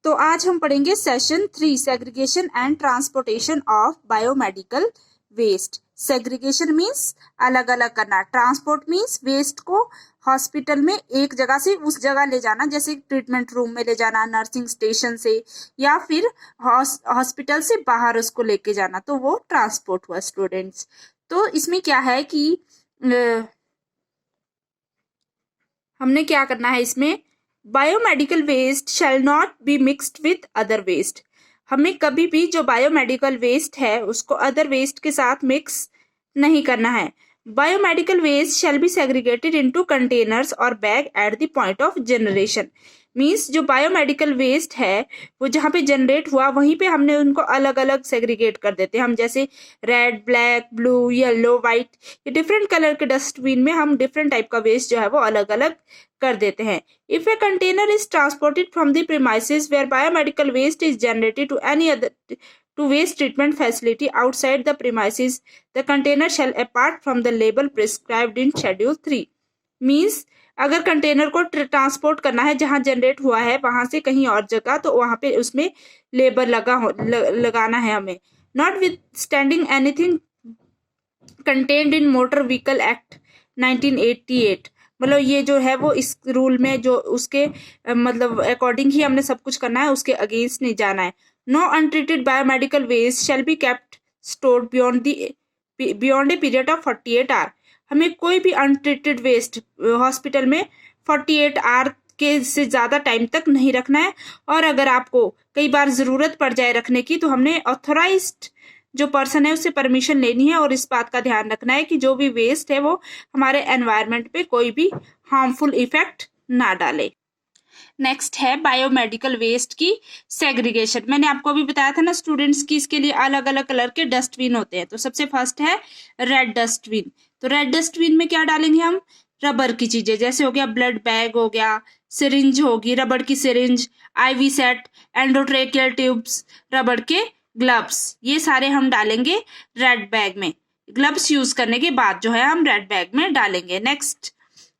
तो आज हम पढ़ेंगे session 3 segregation and transportation of biomedical waste. Segregation means अलग अलग करना, ट्रांसपोर्ट मीन्स वेस्ट को हॉस्पिटल में एक जगह से उस जगह ले जाना, जैसे ट्रीटमेंट रूम में ले जाना, नर्सिंग स्टेशन से या फिर हॉस्पिटल से बाहर उसको लेके जाना, तो वो ट्रांसपोर्ट हुआ स्टूडेंट्स। तो इसमें क्या है कि हमने क्या करना है, इसमें biomedical waste shall not be mixed with other waste. हमें कभी भी जो बायोमेडिकल वेस्ट है उसको अदर वेस्ट के साथ मिक्स नहीं करना है। Biomedical waste shall be segregated into containers और bag at the point of generation. Means जो बायोमेडिकल वेस्ट है वो जहाँ पे जनरेट हुआ वहीं पे हमने उनको अलग अलग सेग्रीगेट कर देते हैं। हम जैसे red, black, blue, yellow, white, ये डिफरेंट कलर के डस्टबिन में हम डिफरेंट टाइप का वेस्ट जो है वो अलग अलग कर देते हैं। If a container is transported from the premises where biomedical waste is generated to any other to waste treatment facility outside the premises, the container shall apart from the label prescribed in schedule 3। Means अगर container को transport करना है जहां generate हुआ है वहां से कहीं और जगह, तो वहां पे उसमें लेबल लगाना है हमें। Not with standing anything contained in motor vehicle act 1988। मतलब ये जो है वो इस रूल में जो उसके मतलब अकॉर्डिंग ही हमने सब कुछ करना है, उसके अगेंस्ट नहीं जाना है। No untreated biomedical waste shall be kept stored beyond a period of 48 hour. हमें कोई भी अनट्रीटेड वेस्ट हॉस्पिटल में 48 आवर के से ज़्यादा टाइम तक नहीं रखना है। और अगर आपको कई बार ज़रूरत पड़ जाए रखने की, तो हमने ऑथोराइज्ड जो पर्सन है उससे परमिशन लेनी है और इस बात का ध्यान रखना है कि जो भी वेस्ट है वो हमारे एनवायरनमेंट पे कोई भी हार्मफुल इफेक्ट ना डाले। नेक्स्ट है बायोमेडिकल वेस्ट की सेग्रीगेशन। मैंने आपको अभी बताया था ना स्टूडेंट्स की इसके लिए अलग अलग कलर के डस्टबिन होते हैं। तो सबसे फर्स्ट है रेड डस्टबिन। तो रेड डस्टबिन में क्या डालेंगे हम? रबर की चीजें, जैसे हो गया ब्लड बैग, हो गया सिरिंज, होगी रबड़ की syringe, IV set, endotracheal tubes, रबड़ के ग्लव्स, ये सारे हम डालेंगे रेड बैग में। ग्लव्स यूज करने के बाद जो है हम रेड बैग में डालेंगे। नेक्स्ट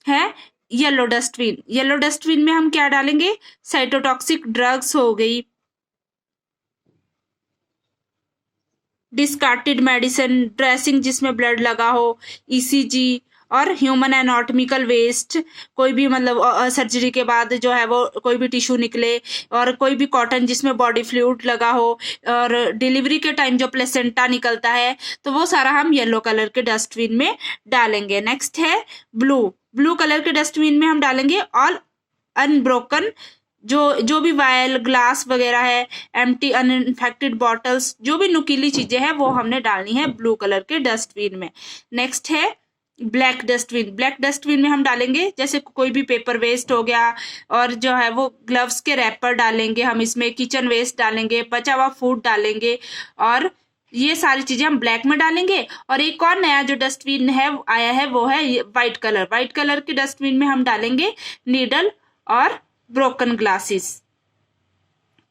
है येलो डस्टबिन। येलो डस्टबिन में हम क्या डालेंगे? साइटोटॉक्सिक ड्रग्स हो गई, डिस्कार्टेड मेडिसिन, ड्रेसिंग जिसमें ब्लड लगा हो, ECG और ह्यूमन एनाटॉमिकल वेस्ट, कोई भी मतलब सर्जरी के बाद जो है वो कोई भी टिश्यू निकले, और कोई भी कॉटन जिसमें बॉडी फ्लूइड लगा हो, और डिलीवरी के टाइम जो प्लेसेंटा निकलता है, तो वो सारा हम येलो कलर के डस्टबिन में डालेंगे। नेक्स्ट है ब्लू। ब्लू कलर के डस्टबिन में हम डालेंगे ऑल अनब्रोकन, जो भी वायल, ग्लास वगैरह है, एम्प्टी अनइंफेक्टेड बॉटल्स, जो भी नुकीली चीजें हैं वो हमने डालनी है ब्लू कलर के डस्टबिन में। नेक्स्ट है ब्लैक डस्टबिन। ब्लैक डस्टबिन में हम डालेंगे जैसे कोई भी पेपर वेस्ट हो गया, और जो है वो ग्लव्स के रैपर डालेंगे हम इसमें, किचन वेस्ट डालेंगे, बचा हुआ फूड डालेंगे, और ये सारी चीजें हम ब्लैक में डालेंगे। और एक और नया जो डस्टबिन है आया है वो है व्हाइट कलर। व्हाइट कलर के डस्टबिन में हम डालेंगे नीडल और ब्रोकन ग्लासेस।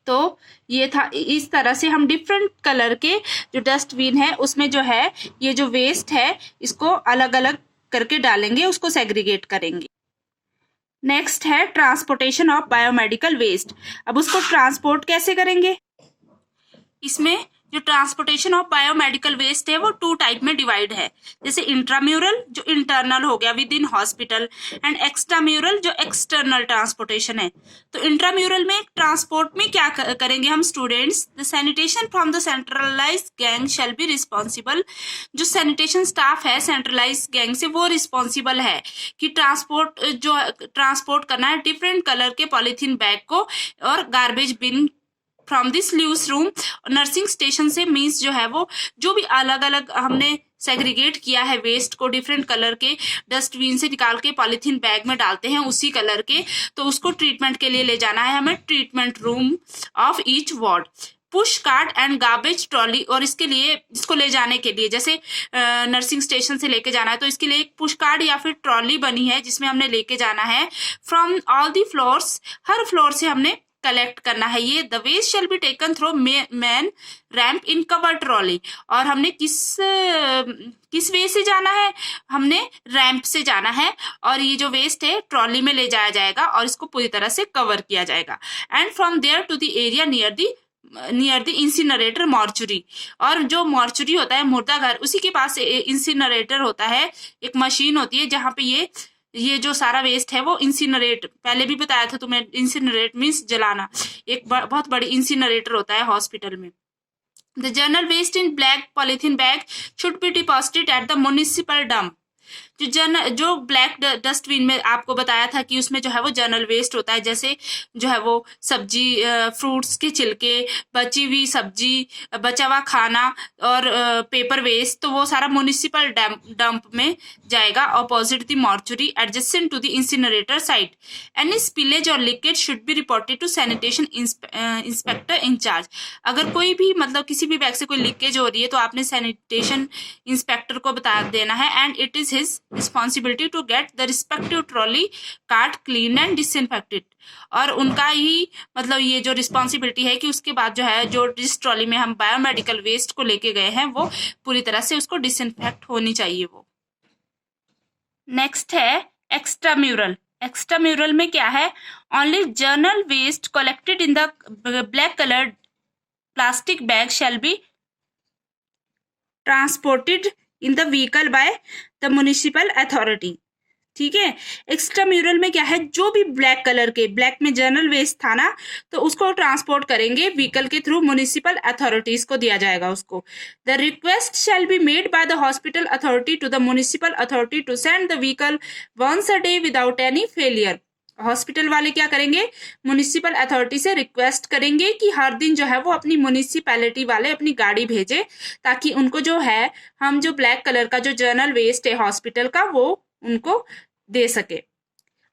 तो ये था, इस तरह से हम डिफरेंट कलर के जो डस्टबिन है उसमें जो है ये जो वेस्ट है इसको अलग अलग करके डालेंगे, उसको सेग्रीगेट करेंगे। नेक्स्ट है ट्रांसपोर्टेशन ऑफ बायोमेडिकल वेस्ट। अब उसको ट्रांसपोर्ट कैसे करेंगे? इसमें जो ट्रांसपोर्टेशन ऑफ बायोमेडिकल वेस्ट है वो 2 टाइप में डिवाइड है। जैसे इंट्राम्यूरल जो इंटरनल हो गया विद इन हॉस्पिटल, एंड एक्सट्राम्यूरल जो एक्सटर्नल ट्रांसपोर्टेशन है। तो इंट्राम्यूरल में ट्रांसपोर्ट में क्या करेंगे हम students? The sanitation from the centralised gang shall be responsible. जो सैनिटेशन स्टाफ है सेंट्रलाइज्ड गैंग से, वो रिस्पॉन्सिबल है कि ट्रांसपोर्ट करना है डिफरेंट कलर के पॉलीथीन बैग को और garbage bin from this sluice room. Nursing station से मीन्स जो है वो जो भी अलग अलग हमने सेग्रीगेट किया है वेस्ट को डिफरेंट कलर के डस्टबिन से निकाल के पॉलीथीन बैग में डालते हैं उसी कलर के, तो उसको ट्रीटमेंट के लिए ले जाना है हमें treatment room of each ward. Push cart and garbage trolley, और इसके लिए इसको ले जाने के लिए जैसे नर्सिंग स्टेशन से लेके जाना है तो इसके लिए एक पुश कार्ट या फिर ट्रॉली बनी है जिसमें हमने लेके जाना है फ्रॉम ऑल दी फ्लोर्स। हर फ्लोर से हमने कलेक्ट करना है ये। The waste shall be taken through main ramp in cover trolley. और हमने किस वे से जाना है, हमने रैंप से जाना है, और ये जो वेस्ट है ट्रॉली में ले जाया जाएगा और इसको पूरी तरह से कवर किया जाएगा। And from there to the area near the incinerator mortuary. और जो मॉर्चुरी होता है, मुर्दा घर, उसी के पास इंसिनरेटर होता है, एक मशीन होती है जहाँ पे ये जो सारा वेस्ट है वो इंसिनरेट, पहले भी बताया था तुम्हें, इंसिनरेट मीन्स जलाना, एक बहुत बड़ी इंसिनरेटर होता है हॉस्पिटल में। The general waste in black polythene bag should be deposited at the municipal dump. जो ब्लैक डस्टबिन में आपको बताया था कि उसमें जो है वो जनरल वेस्ट होता है, जैसे जो है वो सब्जी, फ्रूट्स के छिलके, बची हुई सब्जी, बचा हुआ खाना और पेपर वेस्ट, तो वो सारा म्युनिसिपल डंप में जाएगा opposite the mortuary adjacent to the incinerator site. Any spillage और leakage should be reported to sanitation inspector in charge. अगर कोई भी मतलब किसी भी बैग से कोई लीकेज हो रही है तो आपने सैनिटेशन इंस्पेक्टर को बता देना है। And it is his responsibility to get the respective trolley cart cleaned and disinfected। और उनका ही मतलब ये जो रिस्पॉन्सिबिलिटी है कि उसके बाद जो है जो जिस ट्रॉली में हम बायोमेडिकल वेस्ट को लेके गए हैं वो पूरी तरह से उसको डिसइंफेक्ट होनी चाहिए वो। नेक्स्ट है एक्स्ट्रा म्यूरल। एक्स्ट्रा म्यूरल में क्या है, only general waste collected in the black coloured plastic bag shall be transported in the vehicle by the municipal authority. ठीक है, एक्स्ट्रा म्यूरल में क्या है, जो भी ब्लैक कलर के, ब्लैक में जर्नल वेस्ट था ना, तो उसको ट्रांसपोर्ट करेंगे व्हीकल के थ्रू, म्युनिसिपल अथॉरिटीज को दिया जाएगा उसको। The request shall be made by the hospital authority to the municipal authority to send the vehicle once a day without any failure. Hospital वाले क्या करेंगे, म्युनिसिपल अथॉरिटी से रिक्वेस्ट करेंगे कि हर दिन जो है वो अपनी म्युनिसिपैलिटी वाले अपनी गाड़ी भेजे, ताकि उनको जो है हम जो ब्लैक कलर का जो जर्नल वेस्ट है हॉस्पिटल का वो उनको दे सके।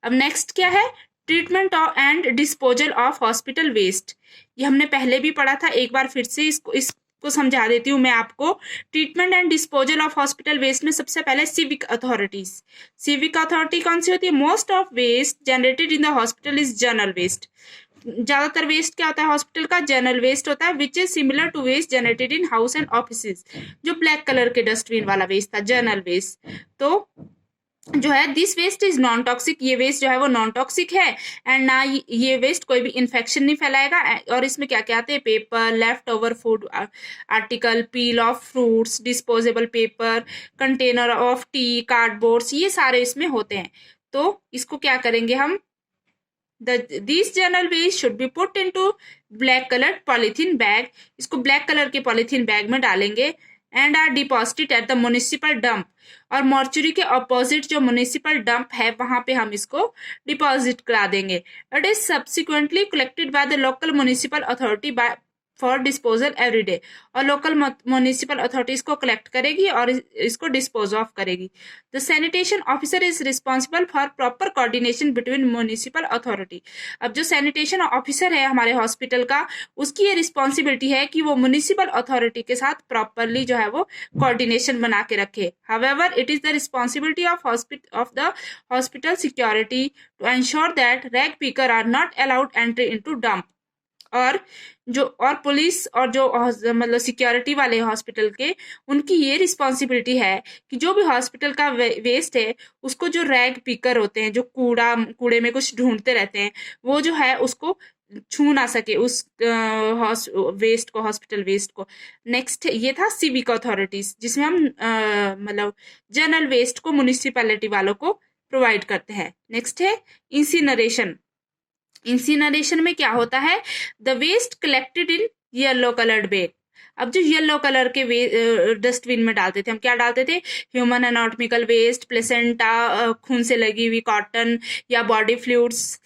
अब नेक्स्ट क्या है, treatment and disposal of hospital waste. ये हमने पहले भी पढ़ा था, एक बार फिर से इसको समझा देती हूँ मैं आपको। Treatment and disposal of hospital waste में सबसे पहले सिविक अथॉरिटीज। सिविक अथॉरिटी कौन सी होती है, most of waste generated in the hospital is general waste. ज्यादातर वेस्ट क्या होता है हॉस्पिटल का, जर्नल वेस्ट होता है, which is similar to waste generated in house and offices. जो ब्लैक कलर के डस्टबिन वाला वेस्ट था जर्नल वेस्ट, तो जो है this waste is non toxic, ये वेस्ट जो है वो नॉन टॉक्सिक है, एंड ना ये वेस्ट कोई भी इन्फेक्शन नहीं फैलाएगा। और इसमें क्या क्या आते हैं, paper, left over food article, peel of fruits, disposable paper, container of T, cardboards, ये सारे इसमें होते हैं। तो इसको क्या करेंगे हम, this general waste should be put into black colour polythene bag. इसको ब्लैक कलर के पॉलीथीन बैग में डालेंगे and are deposited at the municipal dump. और मॉर्चुरी के ऑपोजिट जो म्युनिसिपल डंप है वहां पे हम इसको डिपॉजिट करा देंगे। It is subsequently collected by the local municipal authority for disposal every day. और लोकल म्युनिसिपल अथॉरिटी इसको कलेक्ट करेगी और इसको डिस्पोज ऑफ करेगी। The sanitation officer is responsible for proper coordination between municipal authority. अब जो सैनिटेशन ऑफिसर है हमारे हॉस्पिटल का, उसकी ये रिस्पॉन्सिबिलिटी है कि वो म्युनिसिपल अथॉरिटी के साथ प्रॉपरली जो है वो कोऑर्डिनेशन बना के रखे। However it is the responsibility of the hospital security to ensure that rag picker are not allowed entry into dump. और पुलिस और जो मतलब सिक्योरिटी वाले हॉस्पिटल के, उनकी ये रिस्पॉन्सिबिलिटी है कि जो भी हॉस्पिटल का वेस्ट है उसको, जो रैग पिकर होते हैं जो कूड़े में कुछ ढूंढते रहते हैं, वो जो है उसको छू ना सके उस वेस्ट को, हॉस्पिटल वेस्ट को। नेक्स्ट ये था सिविक अथॉरिटीज, जिसमें हम मतलब जनरल वेस्ट को म्युनिसिपैलिटी वालों को प्रोवाइड करते हैं। नेक्स्ट है इंसिनरेशन। इंसिनरेशन में क्या होता है, the waste collected in yellow coloured bag. अब जो येलो कलर के डस्टबिन में डालते थे, हम क्या डालते थे, ह्यूमन एनाटॉमिकल वेस्ट, प्लेसेंटा, खून से लगी हुई कॉटन या बॉडी फ्लूइड्स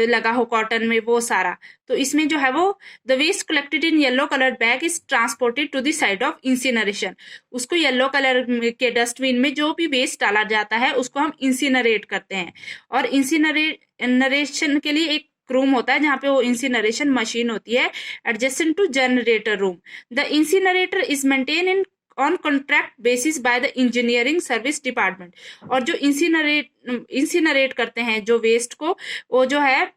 लगा हो कॉटन में, वो सारा। तो इसमें जो है वो the waste collected in yellow colour bag is transported to the site of incineration. उसको येलो कलर के डस्टबिन में जो भी वेस्ट डाला जाता है उसको हम इंसिनरेट करते हैं। और इंसिनरेशन के लिए एक रूम होता है जहाँ पे वो इंसिनरेशन मशीन होती है adjacent to generator room. The incinerator is maintain in on contract basis by the engineering service department. और जो इंसिनरेट करते हैं जो वेस्ट को, वो जो है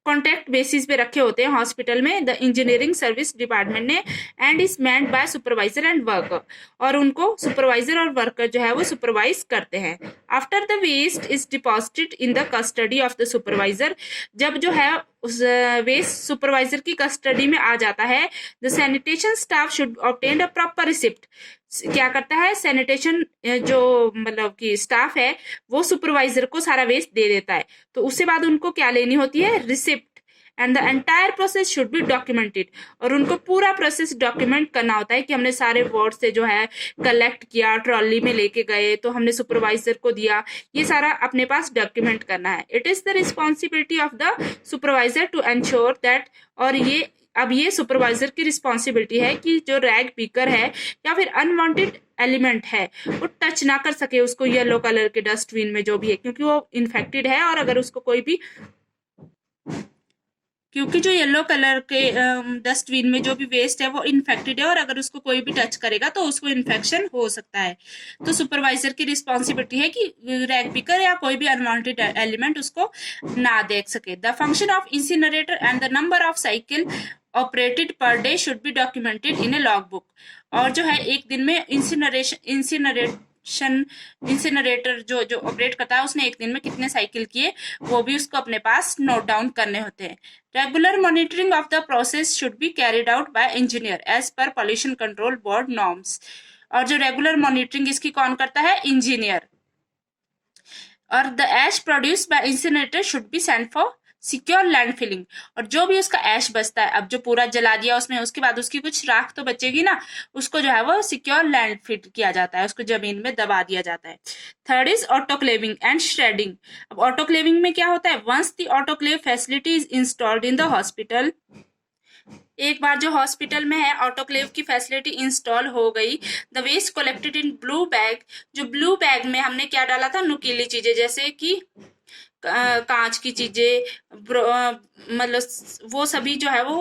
कॉन्ट्रैक्ट बेसिस पे रखे होते हैं हॉस्पिटल में द इंजीनियरिंग सर्विस डिपार्टमेंट ने, and is manned by supervisor and worker, और उनको सुपरवाइजर और वर्कर जो है वो सुपरवाइज करते हैं। After the waste is deposited in the custody of the supervisor, जब जो है उस वेस्ट सुपरवाइजर की कस्टडी में आ जाता है, the sanitation staff should obtain a proper receipt, क्या करता है सैनिटेशन जो मतलब कि स्टाफ है वो सुपरवाइजर को सारा वेस्ट दे देता है, तो उसके बाद उनको क्या लेनी होती है, receipt, and the entire process should B documented, और उनको पूरा प्रोसेस डॉक्यूमेंट करना होता है कि हमने सारे वार्ड से जो है कलेक्ट किया, ट्रॉली में लेके गए, तो हमने सुपरवाइजर को दिया, ये सारा अपने पास डॉक्यूमेंट करना है। It is the responsibility of the supervisor to ensure that, और ये अब ये सुपरवाइजर की रिस्पॉन्सिबिलिटी है कि जो रैग पीकर है या फिर अनवांटेड एलिमेंट है वो टच ना कर सके उसको येलो कलर के डस्टबिन में जो भी है, क्योंकि वो इन्फेक्टेड है, और अगर उसको कोई भी, क्योंकि जो येलो कलर के डस्टबिन में जो भी वेस्ट है वो इन्फेक्टेड है, और अगर उसको कोई भी टच करेगा तो उसको इन्फेक्शन हो सकता है। तो सुपरवाइजर की रिस्पॉन्सिबिलिटी है कि रैग पिकर या कोई भी अनवांटेड एलिमेंट उसको ना देख सके। The function of incinerator and the number of cycle operated per day should be documented in A log book, और जो है एक दिन में इंसिनरेटर जो जो ऑपरेट करता है उसने एक दिन में कितने साइकिल किए वो भी उसको अपने पास नोट डाउन करने होते हैं। Regular monitoring of the process should be carried out by engineer as per pollution control board norms, और जो रेगुलर मॉनिटरिंग इसकी कौन करता है, इंजीनियर। और the ash produced by incinerator should be sent for secure landfilling, और जो भी उसका ऐश बचता है, अब जो पूरा जला दिया उसमें, उसके बाद उसकी कुछ राख तो बचेगी ना, उसको जो है वो सिक्योर लैंड फिट किया जाता है, उसको जमीन में दबा दिया जाता है। Third is autoclaving and shredding. अब ऑटोक्लेविंग में क्या होता है, once the autoclave facility is installed in the hospital, एक बार जो हॉस्पिटल में है ऑटोक्लेव की फैसिलिटी इंस्टॉल हो गई, the waste collected in blue bag, जो ब्लू बैग में हमने क्या डाला था, नुकीली चीजें जैसे कि कांच की चीजें, मतलब वो सभी जो है वो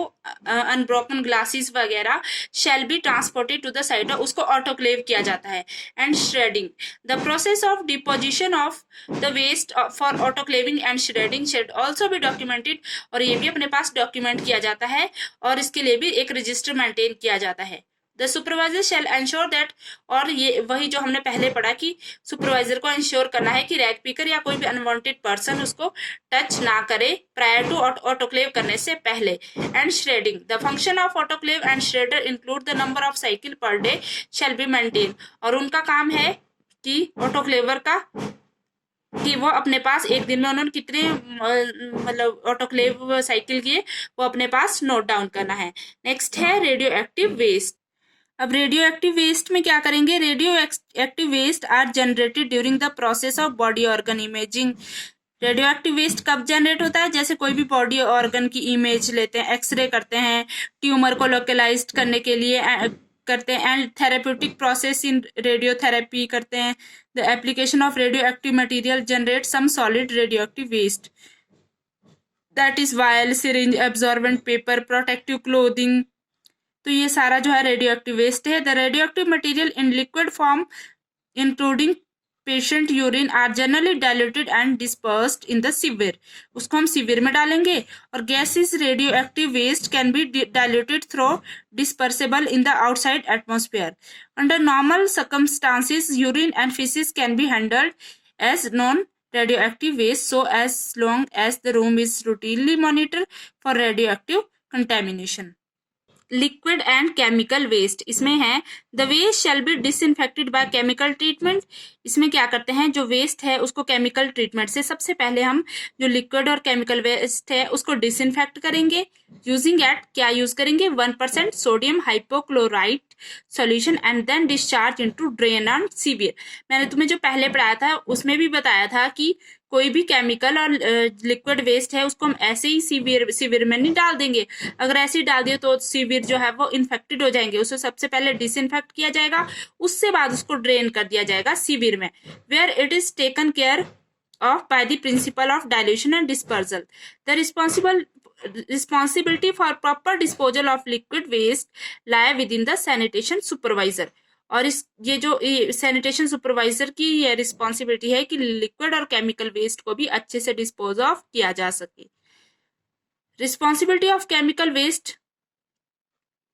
अनब्रोकन ग्लासेस वगैरह, shall be transported to the site, उसको ऑटोक्लेव किया जाता है। And shredding, the process of deposition of the waste for autoclaving and shredding should also be documented, और ये भी अपने पास डॉक्यूमेंट किया जाता है, और इसके लिए भी एक रजिस्टर मेंटेन किया जाता है। The supervisor shall ensure that, और ये वही जो हमने पहले पढ़ा कि सुपरवाइजर को इंश्योर करना है कि रैग पीकर या कोई भी अनवांटेड पर्सन उसको टच ना करे प्रायर टू ऑटोक्लेव करने से पहले। And shredding, the function of autoclave and shredder include the number of cycle per day shall be maintain, और उनका काम है कि ऑटोक्लेवर का कि वो अपने पास एक दिन में उन्होंने कितने मतलब ऑटोक्लेव साइकिल किए वो अपने पास नोट डाउन करना है। नेक्स्ट है रेडियो एक्टिव वेस्ट। अब रेडियो एक्टिव वेस्ट में क्या करेंगे, radioactive waste are generated during the process of body organ imaging. Radioactive waste कब जनरेट होता है, जैसे कोई भी बॉडी ऑर्गन की इमेज लेते हैं, एक्सरे करते हैं, ट्यूमर को लोकलाइज करने के लिए करते हैं, and therapeutic process in radiotherapy करते हैं। The application of radioactive material generate some solid radioactive waste, that is vial, syringe, absorbent paper, protective clothing, तो ये सारा जो है रेडियो एक्टिव वेस्ट है। The radioactive material in liquid form including patient urine are generally diluted and dispersed in the sewer, उसको हम sewer में डालेंगे। और gases radioactive waste can B diluted through dispersible in the outside atmosphere. Under normal circumstances urine and feces can be handled as non radioactive waste so as long as the room is routinely monitored for radioactive contamination. Liquid and chemical waste, इसमें है the waste shall be disinfected by chemical treatment. इसमें क्या करते हैं, जो waste है उसको chemical treatment से सबसे पहले हम जो लिक्विड और केमिकल वेस्ट है उसको डिसइंफेक्ट करेंगे। यूजिंग एट, क्या यूज करेंगे, 1% sodium hypochlorite solution and then discharge into drain and sewer. मैंने तुम्हें जो पहले पढ़ाया था उसमें भी बताया था कि कोई भी केमिकल और लिक्विड वेस्ट है उसको हम ऐसे ही सीवियर में नहीं डाल देंगे, अगर ऐसे ही डाल दिए तो सीवियर जो है वो इन्फेक्टेड हो जाएंगे। उसको सबसे पहले डिसइंफेक्ट किया जाएगा, उससे बाद उसको ड्रेन कर दिया जाएगा सीवियर में, where it is taken care of by the principle of dilution and dispersal. The responsibility for proper disposal of liquid waste lie within the sanitation supervisor, और इस ये जो सैनिटेशन सुपरवाइजर की ये रिस्पॉन्सिबिलिटी है कि लिक्विड और केमिकल वेस्ट को भी अच्छे से डिस्पोज ऑफ किया जा सके। Responsibility of chemical waste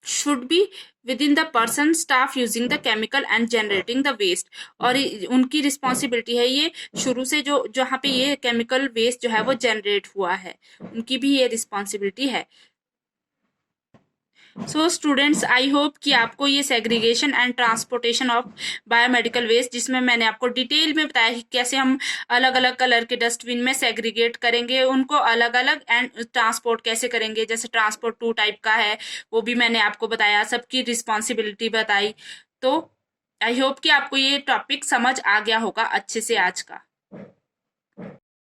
should be within the person staff using the chemical and generating the waste. और उनकी रिस्पॉन्सिबिलिटी है ये शुरू से जो जहाँ पे ये केमिकल वेस्ट जो है वो जनरेट हुआ है, उनकी भी ये रिस्पॉन्सिबिलिटी है। सो स्टूडेंट्स, आई होप कि आपको ये segregation and transportation of biomedical waste, जिसमें मैंने आपको डिटेल में बताया कि कैसे हम अलग अलग कलर के डस्टबिन में सेग्रीगेट करेंगे उनको अलग अलग, एंड ट्रांसपोर्ट कैसे करेंगे, जैसे ट्रांसपोर्ट 2 टाइप का है वो भी मैंने आपको बताया, सबकी रिस्पॉन्सिबिलिटी बताई। तो आई होप कि आपको ये टॉपिक समझ आ गया होगा अच्छे से आज का।